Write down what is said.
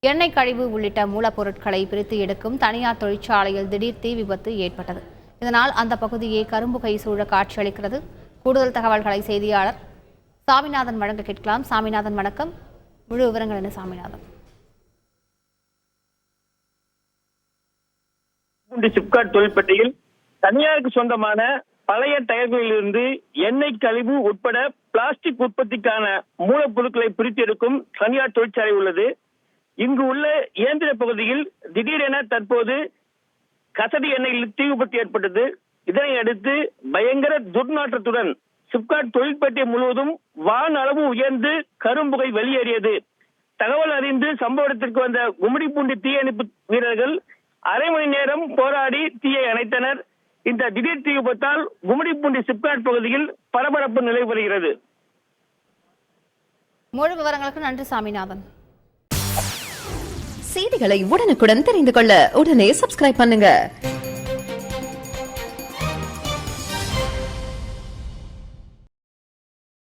எண்ணெய் கழிவு உள்ளிட்ட மூலப்பொருட்களை பிரித்து எடுக்கும் தனியார் தொழிற்சாலையில் திடீர் தீ விபத்து ஏற்பட்டது. இதனால் அந்த பகுதியை கரும்புகை சூழ காட்சியளிக்கிறது. கூடுதல் தகவல்களை செய்தியாளர் சாமிநாதன் வழங்க கேட்கலாம். சாமிநாதன் வணக்கம். முழு விவரங்கள் என்ன சாமிநாதன்? சிப்காட் தொழிற்பேட்டையில் தனியாருக்கு சொந்தமான பழைய டயர்களிலிருந்து எண்ணெய் கழிவு உட்பட பிளாஸ்டிக் உற்பத்திக்கான மூலப்பொருட்களை பிரித்து எடுக்கும் தனியார் தொழிற்சாலை உள்ளது. இங்கு உள்ள இயந்திர பகுதியில் திடீரென தற்போது கசடி எண்ணெயில் தீ விபத்து ஏற்பட்டது. இதனை அடுத்து பயங்கர துர்நாற்றத்துடன் சிப்காட் தொழிற்பேட்டை முழுவதும் வான் அளவு உயர்ந்து கரும்புகை வெளியேறியது. தகவல் அறிந்து சம்பவ இடத்திற்கு வந்த கும்மிடிப்பூண்டி தீயணைப்பு வீரர்கள் அரை மணி நேரம் போராடி தீயை அணைத்தனர். இந்த திடீர் தீ விபத்தால் கும்மிடிப்பூண்டி சிப்காட் பகுதியில் பரபரப்பு நிலை வருகிறது. முழு விவரங்களுக்கு நன்றி சாமிநாதன். செய்திகளை உடனுக்குடன் தெரிந்து கொள்ள உடனே சப்ஸ்கிரைப் பண்ணுங்க.